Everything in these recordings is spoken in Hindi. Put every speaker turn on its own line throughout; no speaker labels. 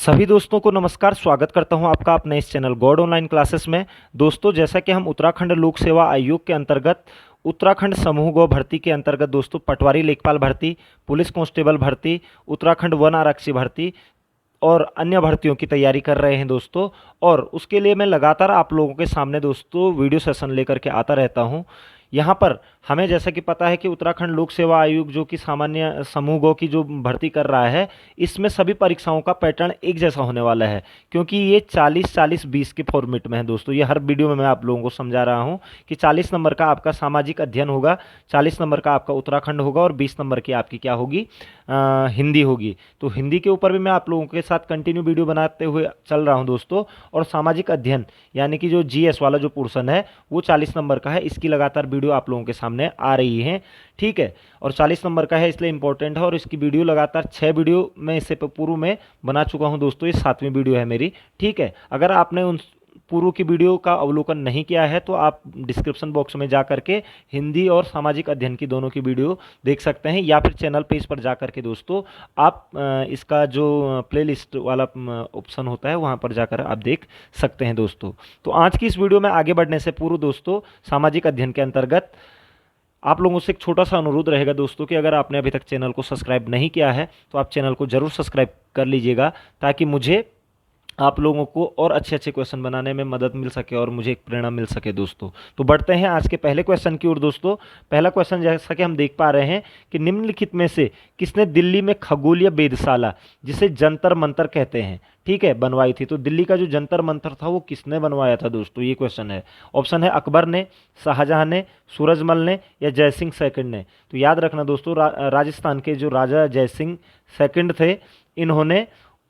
सभी दोस्तों को नमस्कार। स्वागत करता हूं आपका अपने इस चैनल गॉड ऑनलाइन क्लासेस में। दोस्तों, जैसा कि हम उत्तराखंड लोक सेवा आयोग के अंतर्गत उत्तराखंड समूह गौ भर्ती के अंतर्गत दोस्तों पटवारी लेखपाल भर्ती, पुलिस कांस्टेबल भर्ती, उत्तराखंड वन आरक्षी भर्ती और अन्य भर्तियों की तैयारी कर रहे हैं दोस्तों। और उसके लिए मैं लगातार आप लोगों के सामने दोस्तों वीडियो सेशन लेकर के आता रहता हूं। यहाँ पर हमें जैसा कि पता है कि उत्तराखंड लोक सेवा आयोग जो कि सामान्य समूह गौ की जो भर्ती कर रहा है, इसमें सभी परीक्षाओं का पैटर्न एक जैसा होने वाला है, क्योंकि ये 40-40-20 के फॉर्मेट में है दोस्तों। ये हर वीडियो में मैं आप लोगों को समझा रहा हूँ कि 40 नंबर का आपका सामाजिक अध्ययन होगा, 40 नंबर का आपका उत्तराखंड होगा और 20 नंबर की आपकी क्या होगी, हिंदी होगी। तो हिंदी के ऊपर भी मैं आप लोगों के साथ कंटिन्यू वीडियो बनाते हुए चल रहा हूं दोस्तों। और सामाजिक अध्ययन यानी कि जो जीएस वाला जो पोर्शन है वो 40 नंबर का है, इसकी लगातार वीडियो आप लोगों के सामने आ रही है, ठीक है। और 40 नंबर का है इसलिए इंपॉर्टेंट है, और इसकी वीडियो लगातार 6 वीडियो मैं इससे पूर्व में बना चुका हूं दोस्तों। ये 7वीं वीडियो है मेरी, ठीक है। अगर आपने उन पूर्व की वीडियो का अवलोकन नहीं किया है तो आप डिस्क्रिप्शन बॉक्स में जा करके हिंदी और सामाजिक अध्ययन की दोनों की वीडियो देख सकते हैं, या फिर चैनल पेज पर जा करके दोस्तों आप इसका जो प्लेलिस्ट वाला ऑप्शन होता है वहां पर जाकर आप देख सकते हैं दोस्तों। तो आज की इस वीडियो में आगे बढ़ने से पूर्व दोस्तों, सामाजिक अध्ययन के अंतर्गत आप लोगों से एक छोटा सा अनुरोध रहेगा दोस्तों कि अगर आपने अभी तक चैनल को सब्सक्राइब नहीं किया है तो आप चैनल को जरूर सब्सक्राइब कर लीजिएगा, ताकि मुझे आप लोगों को और अच्छे अच्छे क्वेश्चन बनाने में मदद मिल सके और मुझे एक प्रेरणा मिल सके दोस्तों। तो बढ़ते हैं आज के पहले क्वेश्चन की ओर दोस्तों। पहला क्वेश्चन जैसा कि हम देख पा रहे हैं कि निम्नलिखित में से किसने दिल्ली में खगोलीय वेधशाला, जिसे जंतर मंतर कहते हैं, ठीक है, बनवाई थी। तो दिल्ली का जो जंतर मंतर था वो किसने बनवाया था दोस्तों, ये क्वेश्चन है। ऑप्शन है अकबर ने, शाहजहां ने, सूरजमल ने या जयसिंह सेकंड ने। तो याद रखना दोस्तों, राजस्थान के जो राजा जयसिंह सेकंड थे, इन्होंने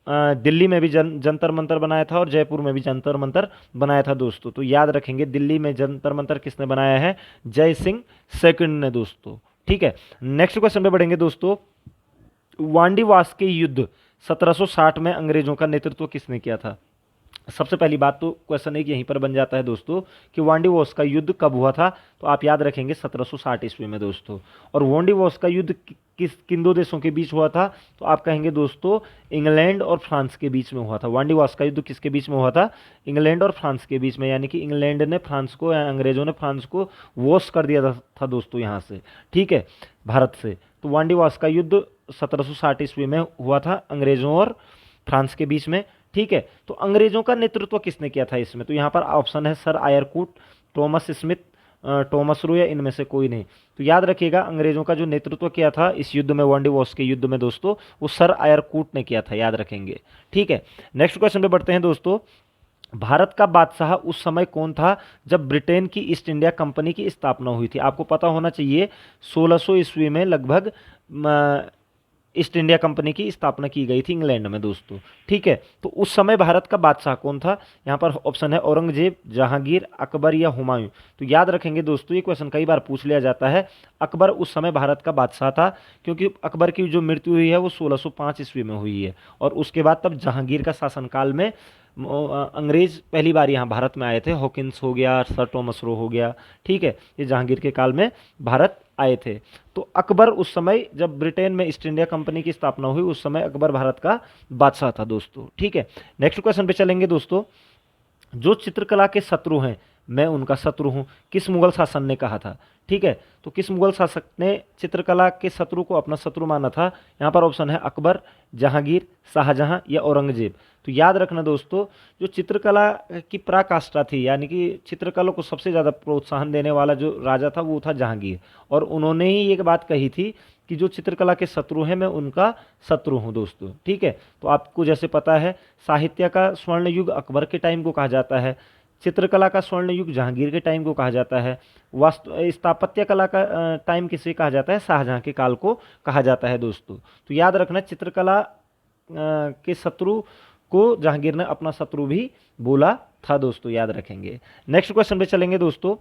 दिल्ली में भी जंतर मंतर बनाया था और जयपुर में भी जंतर मंतर बनाया था दोस्तों। तो याद रखेंगे, दिल्ली में जंतर मंतर किसने बनाया है, जय सिंह सेकंड ने दोस्तों, ठीक है। नेक्स्ट क्वेश्चन पे बढ़ेंगे दोस्तों। वांडीवास के युद्ध 1760 में अंग्रेजों का नेतृत्व किसने किया था। सबसे पहली बात तो क्वेश्चन एक यहीं पर बन जाता है दोस्तों कि वांडीवॉस का युद्ध कब हुआ था। तो आप याद रखेंगे 1760 ईस्वी में दोस्तों। और वांडीवॉस का युद्ध किन दो देशों के बीच हुआ था, तो आप कहेंगे दोस्तों इंग्लैंड और फ्रांस के बीच में हुआ था। वांडीवॉस का युद्ध किसके बीच में हुआ था, इंग्लैंड और फ्रांस के बीच में, यानी कि इंग्लैंड ने फ्रांस को, या अंग्रेजों ने फ्रांस को वॉश कर दिया था दोस्तों यहाँ से, ठीक है, भारत से। तो वांडीवॉस का युद्ध 1760 ईस्वी में हुआ था अंग्रेजों और फ्रांस के बीच में, ठीक है। तो अंग्रेजों का नेतृत्व किसने किया था इसमें, तो यहाँ पर ऑप्शन है sir Eyre Coote, Thomas Smith, Thomas Roe या इनमें से कोई नहीं। तो याद रखिएगा, अंग्रेजों का जो नेतृत्व किया था इस युद्ध में, वांडीवॉस के युद्ध में दोस्तों, वो सर आयरकूट ने किया था, याद रखेंगे, ठीक है। नेक्स्ट क्वेश्चन पे बढ़ते हैं दोस्तों। भारत का बादशाह उस समय कौन था जब ब्रिटेन की ईस्ट इंडिया कंपनी की स्थापना हुई थी। आपको पता होना चाहिए 1600 ईस्वी में लगभग ईस्ट इंडिया कंपनी की स्थापना की गई थी इंग्लैंड में दोस्तों, ठीक है। तो उस समय भारत का बादशाह कौन था, यहाँ पर ऑप्शन है औरंगजेब, जहांगीर, अकबर या हुमायूं। तो याद रखेंगे दोस्तों, ये क्वेश्चन कई बार पूछ लिया जाता है। अकबर उस समय भारत का बादशाह था, क्योंकि अकबर की जो मृत्यु हुई है वो 1605 ईस्वी में हुई है। और उसके बाद तब जहांगीर का शासनकाल में अंग्रेज पहली बार यहाँ भारत में आए थे। हॉकिंस हो गया, सर टॉमस रो हो गया, ठीक है, ये जहांगीर के काल में भारत आए थे। तो अकबर उस समय जब ब्रिटेन में ईस्ट इंडिया कंपनी की स्थापना हुई, उस समय अकबर भारत का बादशाह था दोस्तों, ठीक है। नेक्स्ट क्वेश्चन पे चलेंगे दोस्तों। जो चित्रकला के शत्रु हैं मैं उनका शत्रु हूं, किस मुगल शासन ने कहा था, ठीक है। तो किस मुगल शासक ने चित्रकला के शत्रु को अपना शत्रु माना था, यहाँ पर ऑप्शन है अकबर, जहांगीर, शाहजहां या औरंगजेब। तो याद रखना दोस्तों, जो चित्रकला की पराकाष्ठा थी, यानी कि चित्रकला को सबसे ज़्यादा प्रोत्साहन देने वाला जो राजा था वो था जहांगीर। और उन्होंने ही एक बात कही थी कि जो चित्रकला के शत्रु हैं मैं उनका शत्रु हूं दोस्तों, ठीक है। तो आपको जैसे पता है, साहित्य का स्वर्ण युग अकबर के टाइम को कहा जाता है, चित्रकला का स्वर्ण युग जहांगीर के टाइम को कहा जाता है, वास्तु स्थापत्य कला का टाइम किसे कहा जाता है, शाहजहां के काल को कहा जाता है दोस्तों। तो याद रखना, चित्रकला के शत्रु को जहांगीर ने अपना शत्रु भी बोला था दोस्तों, याद रखेंगे। नेक्स्ट क्वेश्चन पे चलेंगे दोस्तों।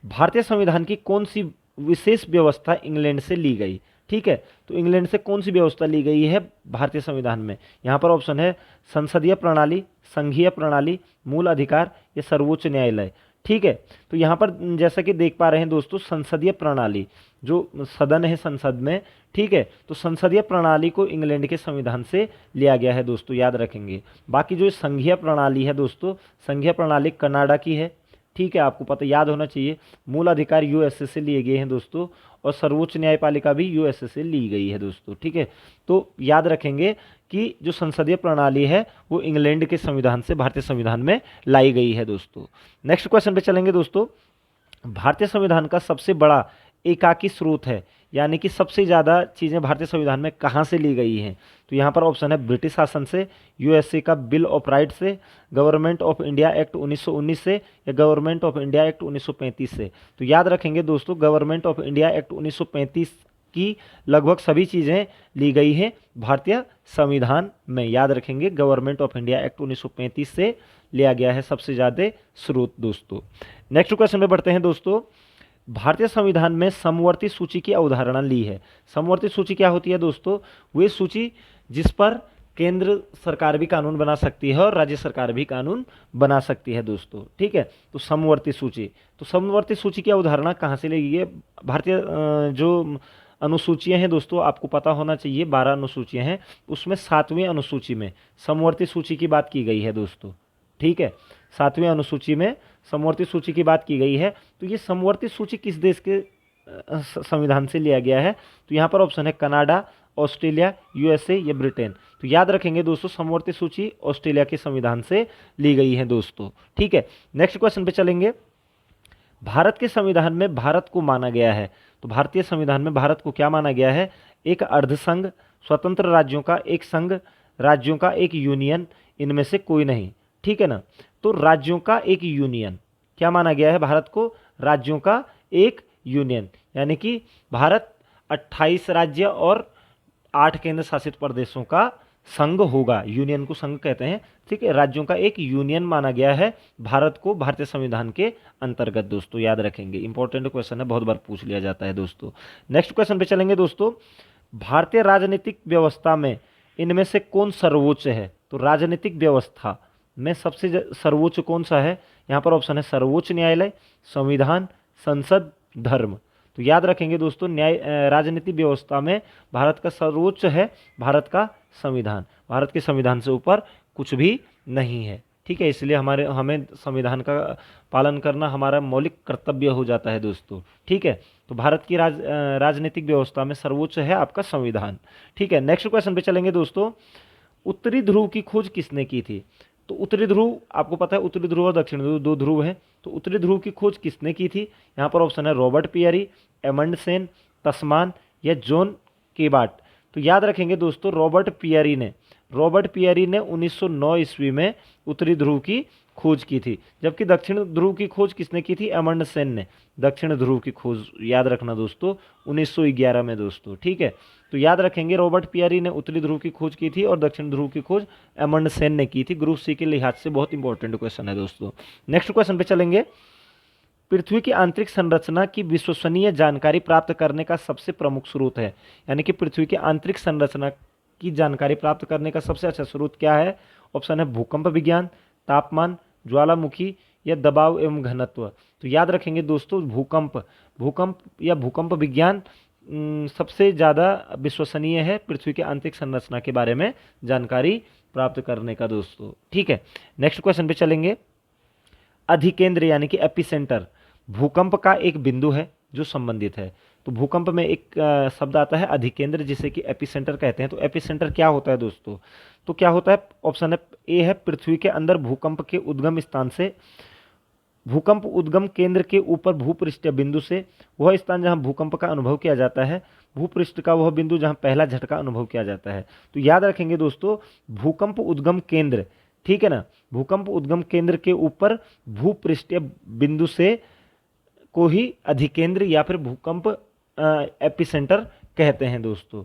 भारतीय संविधान की कौन सी विशेष व्यवस्था इंग्लैंड से ली गई, ठीक है। तो इंग्लैंड से कौन सी व्यवस्था ली गई है भारतीय संविधान में, यहाँ पर ऑप्शन है संसदीय प्रणाली, संघीय प्रणाली, मूल अधिकार या सर्वोच्च न्यायालय, ठीक है। तो यहाँ पर जैसा कि देख पा रहे हैं दोस्तों, संसदीय प्रणाली, जो सदन है संसद में, ठीक है, तो संसदीय प्रणाली को इंग्लैंड के संविधान से लिया गया है दोस्तों, याद रखेंगे। बाकी जो संघीय प्रणाली है दोस्तों, संघीय प्रणाली कनाडा की है, ठीक है, आपको पता याद होना चाहिए। मूल अधिकार यूएसए से लिए गए हैं दोस्तों, और सर्वोच्च न्यायपालिका भी यूएसए से ली गई है दोस्तों, ठीक है। तो याद रखेंगे कि जो संसदीय प्रणाली है वो इंग्लैंड के संविधान से भारतीय संविधान में लाई गई है दोस्तों। नेक्स्ट क्वेश्चन पे चलेंगे दोस्तों। भारतीय संविधान का सबसे बड़ा एकाकी स्रोत है, यानी कि सबसे ज़्यादा चीज़ें भारतीय संविधान में कहाँ से ली गई हैं? तो यहाँ पर ऑप्शन है ब्रिटिश शासन से, यूएसए का बिल ऑफ राइट से, गवर्नमेंट ऑफ इंडिया एक्ट 1919 से, या गवर्नमेंट ऑफ इंडिया एक्ट 1935 से। तो याद रखेंगे दोस्तों, गवर्नमेंट ऑफ इंडिया एक्ट 1935 की लगभग सभी चीज़ें ली गई हैं भारतीय संविधान में, याद रखेंगे। गवर्नमेंट ऑफ इंडिया एक्ट 1935 से लिया गया है सबसे ज़्यादा स्रोत दोस्तों। नेक्स्ट क्वेश्चन पे बढ़ते हैं दोस्तों। भारतीय संविधान में समवर्ती सूची की अवधारणा ली है। समवर्ती सूची क्या होती है दोस्तों? वे सूची जिस पर केंद्र सरकार भी कानून बना सकती है और राज्य सरकार भी कानून बना सकती है दोस्तों, ठीक है। तो समवर्ती सूची, तो समवर्ती सूची की अवधारणा कहाँ से ली गई है? भारतीय जो अनुसूचियां हैं दोस्तों, आपको पता होना चाहिए 12 अनुसूचियां हैं, उसमें 7वीं अनुसूची में समवर्ती सूची की बात की गई है दोस्तों, ठीक है। 7वीं अनुसूची में समवर्ती सूची की बात की गई है। तो ये समवर्ती सूची किस देश के संविधान से लिया गया है? तो यहाँ पर ऑप्शन है कनाडा, ऑस्ट्रेलिया, यूएसए या ब्रिटेन। तो याद रखेंगे दोस्तों, समवर्ती सूची ऑस्ट्रेलिया के संविधान से ली गई है दोस्तों, ठीक है। नेक्स्ट क्वेश्चन पे चलेंगे। भारत के संविधान में भारत को माना गया है, तो भारतीय संविधान में भारत को क्या माना गया है? एक अर्धसंघ, स्वतंत्र राज्यों का एक संघ, राज्यों का एक यूनियन, इनमें से कोई नहीं, ठीक है ना। तो राज्यों का एक यूनियन क्या माना गया है भारत को? राज्यों का एक यूनियन, यानी कि भारत 28 राज्य और 8 केंद्र शासित प्रदेशों का संघ होगा, यूनियन को संघ कहते हैं, ठीक है। राज्यों का एक यूनियन माना गया है भारत को भारतीय संविधान के अंतर्गत दोस्तों, याद रखेंगे। इंपॉर्टेंट क्वेश्चन है, बहुत बार पूछ लिया जाता है दोस्तों। नेक्स्ट क्वेश्चन पे चलेंगे दोस्तों। भारतीय राजनीतिक व्यवस्था में इनमें से कौन सर्वोच्च है? तो राजनीतिक व्यवस्था में सबसे सर्वोच्च कौन सा है? यहाँ पर ऑप्शन है सर्वोच्च न्यायालय, संविधान, संसद, धर्म। तो याद रखेंगे दोस्तों, राजनीतिक व्यवस्था में भारत का सर्वोच्च है भारत का संविधान। भारत के संविधान से ऊपर कुछ भी नहीं है, ठीक है। इसलिए हमें संविधान का पालन करना हमारा मौलिक कर्तव्य हो जाता है दोस्तों, ठीक है। तो भारत की राजनीतिक व्यवस्था में सर्वोच्च है आपका संविधान, ठीक है। नेक्स्ट क्वेश्चन पे चलेंगे दोस्तों। उत्तरी ध्रुव की खोज किसने की थी? तो उत्तरी ध्रुव, आपको पता है उत्तरी ध्रुव और दक्षिण ध्रुव 2 ध्रुव हैं, तो उत्तरी ध्रुव की खोज किसने की थी? यहाँ पर ऑप्शन है रॉबर्ट पियरी, एमंडसेन, तस्मान या जॉन केबाट। तो याद रखेंगे दोस्तों, रॉबर्ट पियरी ने 1909 ईस्वी में उत्तरी ध्रुव की खोज की थी, जबकि दक्षिण ध्रुव की खोज किसने की थी? एमंडसेन ने दक्षिण ध्रुव की खोज, याद रखना दोस्तों, 1911 में दोस्तों, ठीक है। तो याद रखेंगे, रॉबर्ट पियरी ने उत्तरी ध्रुव की खोज की थी और दक्षिण ध्रुव की खोज एमंडसेन ने की थी। ग्रुप सी के लिहाज से बहुत इंपॉर्टेंट क्वेश्चन है दोस्तों। नेक्स्ट क्वेश्चन पे चलेंगे। पृथ्वी की आंतरिक संरचना की विश्वसनीय जानकारी प्राप्त करने का सबसे प्रमुख स्रोत है, यानी कि पृथ्वी की आंतरिक संरचना की जानकारी प्राप्त करने का सबसे अच्छा स्रोत क्या है? ऑप्शन है भूकंप विज्ञान, तापमान, ज्वालामुखी या दबाव एवं घनत्व। तो याद रखेंगे दोस्तों, भूकंप विज्ञान सबसे ज़्यादा विश्वसनीय है पृथ्वी के आंतरिक संरचना के बारे में जानकारी प्राप्त करने का दोस्तों, ठीक है। नेक्स्ट क्वेश्चन पे चलेंगे। अधिकेंद्र यानी कि एपिसेंटर भूकंप का एक बिंदु है जो संबंधित है। तो भूकंप में एक शब्द आता है अधिकेंद्र, जिसे कि एपिसेंटर कहते हैं। तो एपिसेंटर क्या होता है दोस्तों? तो क्या होता है? ऑप्शन है ए है पृथ्वी के अंदर भूकंप के उद्गम स्थान से, भूकंप उद्गम केंद्र के ऊपर भूपृष्ठीय बिंदु से, वह स्थान जहां भूकंप का अनुभव किया जाता है, भूपृष्ठ का वह बिंदु जहां पहला झटका अनुभव किया जाता है। तो याद रखेंगे दोस्तों, भूकंप उद्गम केंद्र, ठीक है ना, भूकंप उद्गम केंद्र के ऊपर भूपृष्ठीय बिंदु से को ही अधिकेंद्र या फिर भूकंप एपिसेंटर कहते हैं दोस्तों।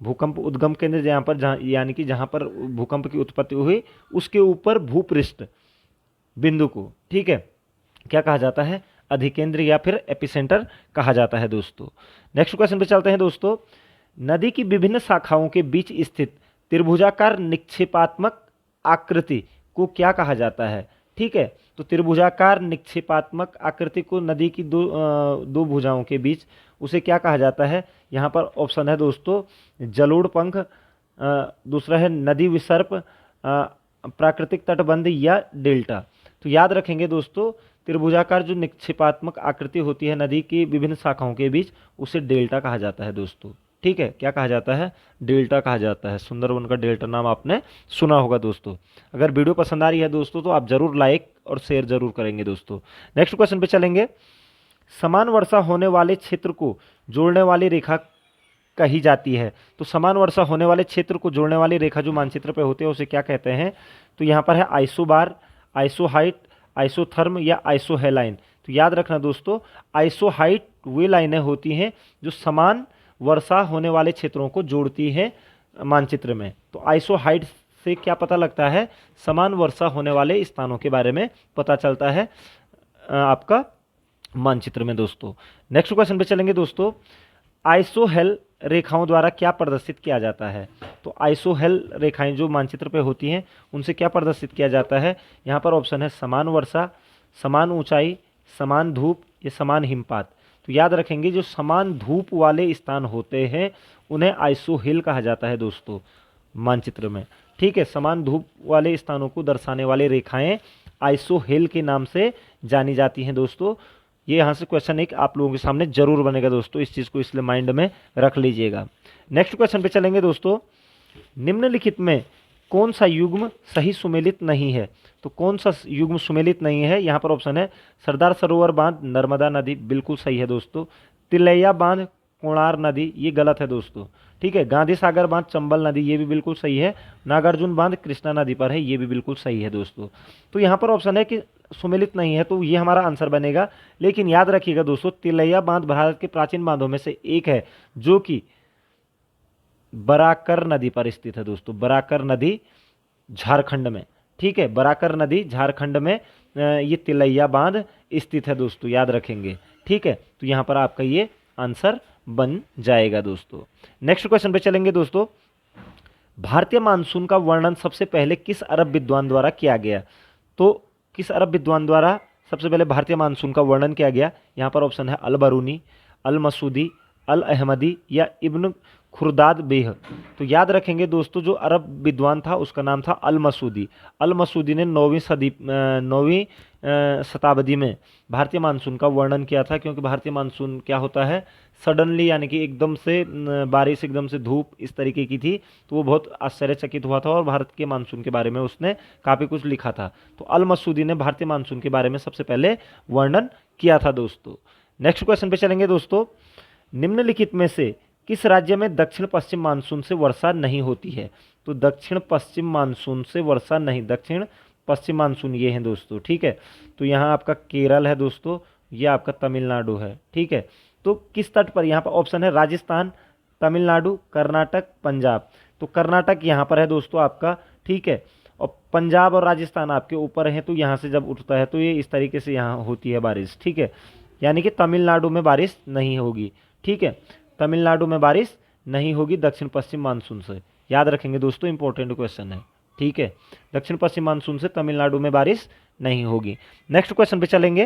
भूकंप उद्गम केंद्र जहाँ यानी कि जहाँ पर भूकंप की उत्पत्ति हुई उसके ऊपर भूपृष्ठ बिंदु को, ठीक है, क्या कहा जाता है? अधिकेंद्र या फिर एपिसेंटर कहा जाता है दोस्तों। नेक्स्ट क्वेश्चन पे चलते हैं दोस्तों। नदी की विभिन्न शाखाओं के बीच स्थित त्रिभुजाकार निक्षेपात्मक आकृति को क्या कहा जाता है? ठीक है। तो त्रिभुजाकार निक्षेपात्मक आकृति को नदी की दो भुजाओं के बीच उसे क्या कहा जाता है? यहाँ पर ऑप्शन है दोस्तों जलोढ़ पंख, दूसरा है नदी विसर्प, प्राकृतिक तटबंध या डेल्टा। तो याद रखेंगे दोस्तों त्रिभुजाकार जो निक्षेपात्मक आकृति होती है नदी की विभिन्न शाखाओं के बीच उसे डेल्टा कहा जाता है दोस्तों। ठीक है, क्या कहा जाता है? डेल्टा कहा जाता है। सुंदरवन का डेल्टा नाम आपने सुना होगा दोस्तों। अगर वीडियो पसंद आ रही है दोस्तों तो आप जरूर लाइक और शेयर जरूर करेंगे दोस्तों। नेक्स्ट क्वेश्चन पे चलेंगे। समान वर्षा होने वाले क्षेत्र को जोड़ने वाली रेखा कही जाती है। तो समान वर्षा होने वाले क्षेत्र को जोड़ने वाली रेखा जो मानचित्र पे होती है उसे क्या कहते हैं? तो यहाँ पर है आइसोबार, आइसोहाइट, आइसोथर्म या आइसोहेलाइन। तो याद रखना दोस्तों आइसोहाइट वे लाइनें होती हैं जो समान वर्षा होने वाले क्षेत्रों को जोड़ती हैं मानचित्र में। तो आइसोहाइट से क्या पता लगता है? समान वर्षा होने वाले स्थानों के बारे में पता चलता है आपका मानचित्र में दोस्तों। नेक्स्ट क्वेश्चन पे चलेंगे दोस्तों। आइसोहेल रेखाओं द्वारा क्या प्रदर्शित किया जाता है? तो आइसोहेल रेखाएं जो मानचित्र पे होती हैं उनसे क्या प्रदर्शित किया जाता है? यहाँ पर ऑप्शन है समान वर्षा, समान ऊंचाई, समान धूप या समान हिमपात। तो याद रखेंगे जो समान धूप वाले स्थान होते हैं उन्हें आइसोहेल कहा जाता है दोस्तों मानचित्र में। ठीक है, समान धूप वाले स्थानों को दर्शाने वाली रेखाएं आइसोहेल के नाम से जानी जाती हैं दोस्तों। ये यहाँ से क्वेश्चन एक आप लोगों के सामने जरूर बनेगा दोस्तों, इस चीज़ को इसलिए माइंड में रख लीजिएगा। नेक्स्ट क्वेश्चन पे चलेंगे दोस्तों। निम्नलिखित में कौन सा युग्म सही सुमेलित नहीं है? तो कौन सा युग्म सुमेलित नहीं है? यहाँ पर ऑप्शन है सरदार सरोवर बांध नर्मदा नदी, बिल्कुल सही है दोस्तों। तिलैया बांध कोणार नदी, ये गलत है दोस्तों। ठीक है, गांधी सागर बांध चंबल नदी, ये भी बिल्कुल सही है। नागार्जुन बांध कृष्णा नदी पर है, ये भी बिल्कुल सही है दोस्तों। तो यहाँ पर ऑप्शन है कि सुमेलित नहीं है, तो ये हमारा आंसर बनेगा। लेकिन याद रखिएगा दोस्तों तिलैया बांध भारत के प्राचीन बांधों में से एक है जो कि बराकर नदी पर स्थित है दोस्तों। बराकर नदी झारखंड में, ठीक है, बराकर नदी झारखंड में ये तिलैया बांध स्थित है दोस्तों, याद रखेंगे। ठीक है, तो यहाँ पर आपका ये आंसर बन जाएगा दोस्तों। नेक्स्ट क्वेश्चन पे चलेंगे दोस्तों। भारतीय मानसून का वर्णन सबसे पहले किस अरब विद्वान द्वारा किया गया? तो किस अरब विद्वान द्वारा सबसे पहले भारतीय मानसून का वर्णन किया गया? यहाँ पर ऑप्शन है अल बरूनी, अल मसूदी, अल अहमदी या इब्न खुर्दाद बेह। तो याद रखेंगे दोस्तों जो अरब विद्वान था उसका नाम था अल मसूदी। अल मसूदी ने 9वीं शताब्दी में भारतीय मानसून का वर्णन किया था, क्योंकि भारतीय मानसून क्या होता है सडनली, यानी कि एकदम से बारिश, एकदम से धूप, इस तरीके की थी। तो वो बहुत आश्चर्यचकित हुआ था और भारत के मानसून के बारे में उसने काफ़ी कुछ लिखा था। तो अल मसूदी ने भारतीय मानसून के बारे में सबसे पहले वर्णन किया था दोस्तों। नेक्स्ट क्वेश्चन पे चलेंगे दोस्तों। निम्नलिखित में से किस राज्य में दक्षिण पश्चिम मानसून से वर्षा नहीं होती है? तो दक्षिण पश्चिम मानसून से वर्षा नहीं, दक्षिण पश्चिम मानसून ये है दोस्तों। ठीक है, तो यहाँ आपका केरल है दोस्तों, ये आपका तमिलनाडु है। ठीक है, तो किस तट पर? यहाँ पर ऑप्शन है राजस्थान, तमिलनाडु, कर्नाटक, पंजाब। तो कर्नाटक यहाँ पर है दोस्तों आपका। ठीक है, और पंजाब और राजस्थान आपके ऊपर है, तो यहाँ से जब उठता है तो ये इस तरीके से यहाँ होती है बारिश। ठीक है, यानी कि तमिलनाडु में बारिश नहीं होगी। ठीक है, तमिलनाडु में बारिश नहीं होगी दक्षिण पश्चिम मानसून से, याद रखेंगे दोस्तों, इंपॉर्टेंट क्वेश्चन है। ठीक है, दक्षिण पश्चिम मानसून से तमिलनाडु में बारिश नहीं होगी। नेक्स्ट क्वेश्चन पे चलेंगे।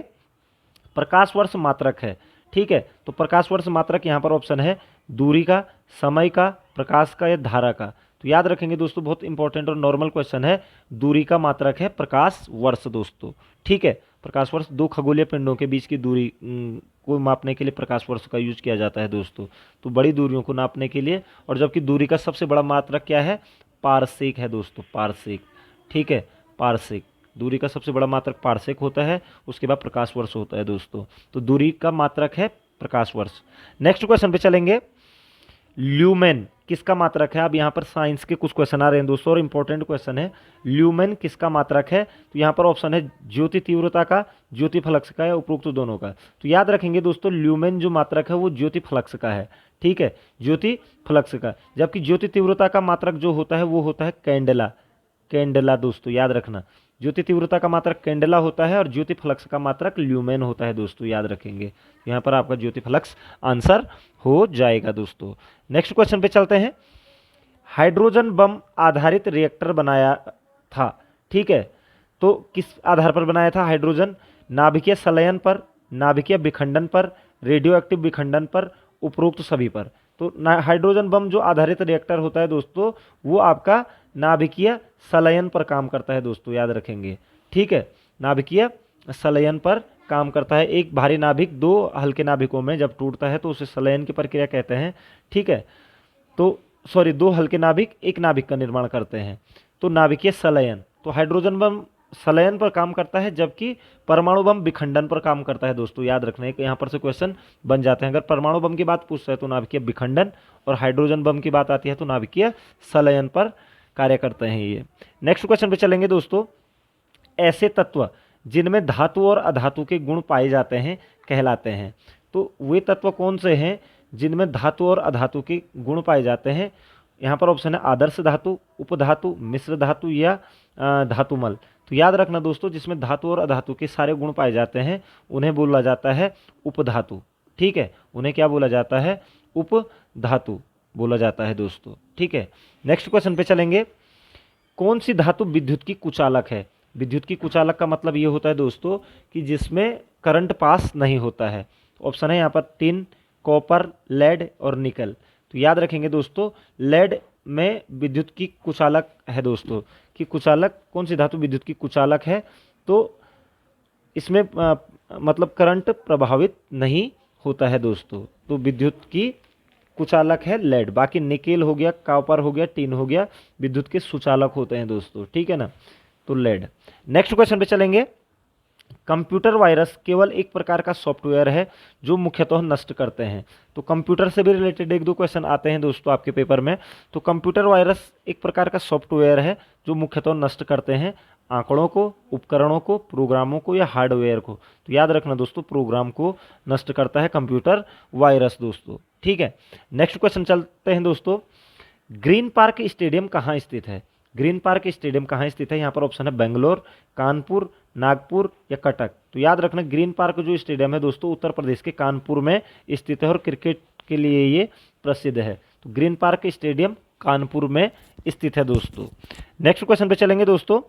प्रकाश वर्ष मात्रक है। ठीक है, तो प्रकाश वर्ष मात्रक यहाँ पर ऑप्शन है दूरी का, समय का, प्रकाश का या धारा का। तो याद रखेंगे दोस्तों बहुत इंपॉर्टेंट और नॉर्मल क्वेश्चन है। दूरी का मात्रक है प्रकाश वर्ष दोस्तों। ठीक है, प्रकाश वर्ष दो खगोलीय पिंडों के बीच की दूरी को मापने के लिए प्रकाश वर्ष का यूज किया जाता है दोस्तों। तो बड़ी दूरियों को नापने के लिए, और जबकि दूरी का सबसे बड़ा मात्रक क्या है? पारसेक है दोस्तों, पारसेक। ठीक है, पारसेक, दूरी का सबसे बड़ा मात्रक पारसेक होता है, उसके बाद प्रकाश वर्ष होता है दोस्तों। तो दूरी का मात्रक है प्रकाश वर्ष। नेक्स्ट क्वेश्चन पे चलेंगे। ल्यूमेन किसका मात्रक है? अब यहाँ पर साइंस के कुछ क्वेश्चन आ रहे हैं दोस्तों और इंपॉर्टेंट क्वेश्चन है। ल्यूमेन किसका मात्रक है? तो यहाँ पर ऑप्शन है ज्योति तीव्रता का, ज्योति फ्लक्स का या उपरोक्त दोनों का। तो याद रखेंगे दोस्तों ल्यूमेन जो मात्रक है वो ज्योति फ्लक्स का है। ठीक है, ज्योति फ्लक्स का। जबकि ज्योति तीव्रता का मात्रक जो होता है वो होता है कैंडेला, कैंडेला दोस्तों, याद रखना। ज्योति तीव्रता का मात्रक कैंडेला होता है और ज्योति फ्लक्स का मात्रक ल्यूमेन होता है दोस्तों, याद रखेंगे। यहाँ पर आपका ज्योति फ्लक्स आंसर हो जाएगा दोस्तों। नेक्स्ट क्वेश्चन पे चलते हैं। हाइड्रोजन बम आधारित रिएक्टर बनाया था। ठीक है, तो किस आधार पर बनाया था हाइड्रोजन? नाभिकीय संलयन पर, नाभिकीय विखंडन पर, रेडियो एक्टिव विखंडन पर, उपरोक्त सभी पर। तो हाइड्रोजन बम जो आधारित रिएक्टर होता है दोस्तों, वो आपका नाभिकीय संलयन पर काम करता है दोस्तों, याद रखेंगे। ठीक है, नाभिकीय संलयन पर काम करता है। एक भारी नाभिक दो हल्के नाभिकों में जब टूटता है तो उसे संलयन की प्रक्रिया कहते हैं। ठीक है, तो सॉरी, दो हल्के नाभिक एक नाभिक का निर्माण करते हैं, तो नाभिकीय संलयन। तो हाइड्रोजन बम संलयन पर काम करता है, जबकि परमाणु बम विखंडन पर काम करता है दोस्तों, याद रखना है कि यहाँ पर से क्वेश्चन बन जाते हैं। अगर परमाणु बम की बात पूछता है तो नाभिकीय विखंडन, और हाइड्रोजन बम की बात आती है तो नाभिकीय संलयन पर कार्य करते हैं ये। नेक्स्ट क्वेश्चन पे चलेंगे दोस्तों। ऐसे तत्व जिनमें धातु और अधातु के गुण पाए जाते हैं कहलाते हैं। तो वे तत्व कौन से हैं जिनमें धातु और अधातु के गुण पाए जाते हैं? यहाँ पर ऑप्शन है आदर्श धातु, उपधातु, मिश्र धातु या धातुमल। तो याद रखना दोस्तों, जिसमें धातु और अधातु के सारे गुण पाए जाते हैं उन्हें बोला जाता है उपधातु। ठीक है, उन्हें क्या बोला जाता है? उपधातु बोला जाता है दोस्तों। ठीक है, नेक्स्ट क्वेश्चन पे चलेंगे। कौन सी धातु विद्युत की कुचालक है? विद्युत की कुचालक का मतलब ये होता है दोस्तों कि जिसमें करंट पास नहीं होता है। ऑप्शन है यहाँ पर टिन, कॉपर, लेड और निकल। तो याद रखेंगे दोस्तों, लेड में विद्युत की कुचालक है दोस्तों, कि कुचालक कौन सी धातु विद्युत की कुचालक है? तो इसमें मतलब करंट प्रभावित नहीं होता है दोस्तों, तो विद्युत की कुचालक है लेड। बाकी निकेल हो गया, कॉपर हो गया, टिन हो गया, विद्युत के सुचालक होते हैं दोस्तों। ठीक है ना, तो लेड। नेक्स्ट क्वेश्चन पे चलेंगे। कंप्यूटर वायरस केवल एक प्रकार का सॉफ्टवेयर है जो मुख्यतः नष्ट करते हैं। तो कंप्यूटर से भी रिलेटेड एक दो क्वेश्चन आते हैं दोस्तों आपके पेपर में। तो कंप्यूटर वायरस एक प्रकार का सॉफ्टवेयर है जो मुख्यतः नष्ट करते हैं आंकड़ों को, उपकरणों को, प्रोग्रामों को या हार्डवेयर को। तो याद रखना दोस्तों, प्रोग्राम को नष्ट करता है कंप्यूटर वायरस दोस्तों। ठीक है, नेक्स्ट क्वेश्चन चलते हैं दोस्तों। ग्रीन पार्क स्टेडियम कहाँ स्थित है? ग्रीन पार्क स्टेडियम कहाँ स्थित है? यहाँ पर ऑप्शन है बेंगलोर, कानपुर, नागपुर या कटक। तो याद रखना, ग्रीन पार्क जो स्टेडियम है दोस्तों उत्तर प्रदेश के कानपुर में स्थित है और क्रिकेट के लिए ये प्रसिद्ध है। तो ग्रीन पार्क स्टेडियम कानपुर में स्थित है दोस्तों। नेक्स्ट क्वेश्चन पे चलेंगे दोस्तों।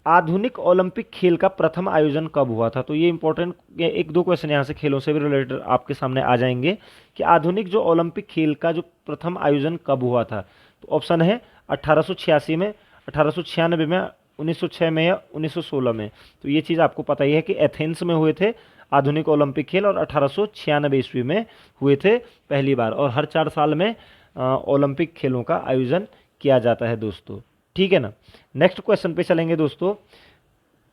आधुनिक ओलंपिक खेल का प्रथम आयोजन कब हुआ था? तो ये इंपॉर्टेंट एक दो क्वेश्चन यहाँ से खेलों से भी रिलेटेड आपके सामने आ जाएंगे कि आधुनिक जो ओलंपिक खेल का जो प्रथम आयोजन कब हुआ था। तो ऑप्शन है 1886 में, 1896 में, 1906 में या 1916 में। तो ये चीज़ आपको पता ही है कि एथेंस में हुए थे आधुनिक ओलंपिक खेल, और 1896 ईस्वी में हुए थे पहली बार। और हर 4 साल में ओलंपिक खेलों का आयोजन किया जाता है दोस्तों। ठीक है ना। नेक्स्ट क्वेश्चन पे चलेंगे दोस्तों।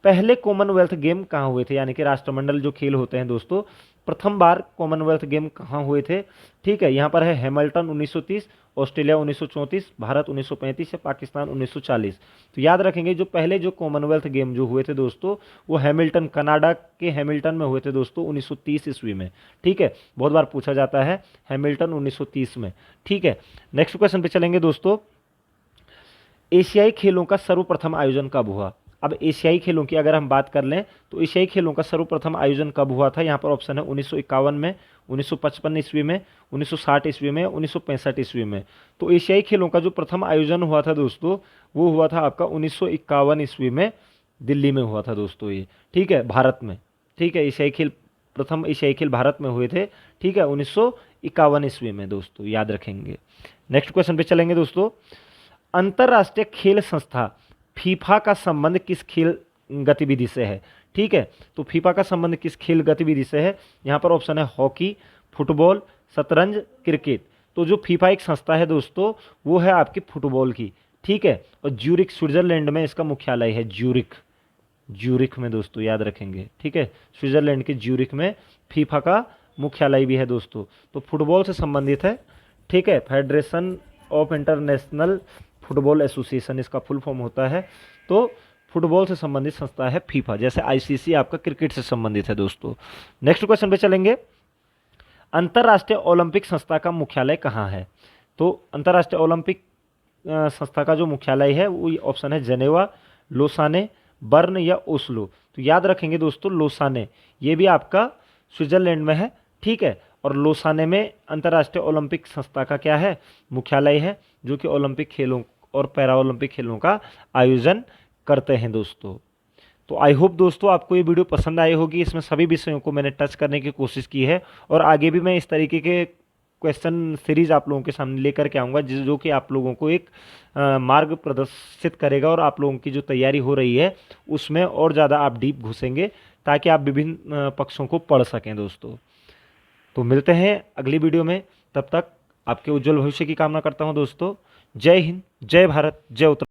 पहले कॉमनवेल्थ गेम कहाँ हुए थे? यानी कि राष्ट्रमंडल जो खेल होते हैं दोस्तों, प्रथम बार कॉमनवेल्थ गेम कहाँ हुए थे? ठीक है, यहाँ पर है हैमिल्टन 1930, ऑस्ट्रेलिया 1934, भारत 1935 या पाकिस्तान 1940। तो याद रखेंगे, जो पहले जो कॉमनवेल्थ गेम जो हुए थे दोस्तों वो हैमिल्टन, कनाडा के हैमिल्टन में हुए थे दोस्तों 1930 ईस्वी में। ठीक है, बहुत बार पूछा जाता है हैमिल्टन 1930 में। ठीक है, नेक्स्ट क्वेश्चन पे चलेंगे दोस्तों। एशियाई खेलों का सर्वप्रथम आयोजन कब हुआ? अब एशियाई खेलों की अगर हम बात कर लें तो एशियाई खेलों का सर्वप्रथम आयोजन कब हुआ था? यहाँ पर ऑप्शन है 1951 में, 1955 ईस्वी में, 1960 ईस्वी में, 1965 ईस्वी में। तो एशियाई खेलों का जो प्रथम आयोजन हुआ था दोस्तों वो हुआ था आपका 1951 ईस्वी में, दिल्ली में हुआ था दोस्तों ये। ठीक है, भारत में। ठीक है, एशियाई खेल, प्रथम एशियाई खेल भारत में हुए थे। ठीक है, 1951 ईस्वी में दोस्तों, याद रखेंगे। नेक्स्ट क्वेश्चन पे चलेंगे दोस्तों। अंतर्राष्ट्रीय खेल संस्था फीफा का संबंध किस खेल गतिविधि से है? ठीक है, तो फीफा का संबंध किस खेल गतिविधि से है? यहाँ पर ऑप्शन है हॉकी, फुटबॉल, शतरंज, क्रिकेट। तो जो फीफा एक संस्था है दोस्तों वो है आपकी फुटबॉल की। ठीक है, और ज्यूरिख स्विट्जरलैंड में इसका मुख्यालय है, ज्यूरिख में दोस्तों, याद रखेंगे। ठीक है, स्विट्जरलैंड के ज्यूरिख में फीफा का मुख्यालय भी है दोस्तों। तो फुटबॉल से संबंधित है। ठीक है, federation of international football association इसका फुल फॉर्म होता है। तो फुटबॉल से संबंधित संस्था है फीफा, जैसे आईसीसी आपका क्रिकेट से संबंधित है दोस्तों। नेक्स्ट क्वेश्चन पे चलेंगे। अंतर्राष्ट्रीय ओलंपिक संस्था का मुख्यालय कहाँ है? तो अंतर्राष्ट्रीय ओलंपिक संस्था का जो मुख्यालय है वो ऑप्शन है जेनेवा, लोसाने, बर्न या ओस्लो। तो याद रखेंगे दोस्तों, लोसाने ये भी आपका स्विट्जरलैंड में है। ठीक है, और लोसाने में अंतर्राष्ट्रीय ओलंपिक संस्था का क्या है? मुख्यालय है, जो कि ओलंपिक खेलों और पैरा ओलंपिक खेलों का आयोजन करते हैं दोस्तों। तो आई होप दोस्तों आपको ये वीडियो पसंद आई होगी। इसमें सभी विषयों को मैंने टच करने की कोशिश की है और आगे भी मैं इस तरीके के क्वेश्चन सीरीज आप लोगों के सामने लेकर के आऊँगा जो कि आप लोगों को एक मार्ग प्रदर्शित करेगा और आप लोगों की जो तैयारी हो रही है उसमें और ज़्यादा आप डीप घुसेंगे ताकि आप विभिन्न पक्षों को पढ़ सकें दोस्तों। तो मिलते हैं अगली वीडियो में, तब तक आपके उज्जवल भविष्य की कामना करता हूं दोस्तों। जय हिंद, जय भारत, जय उत्तराखंड।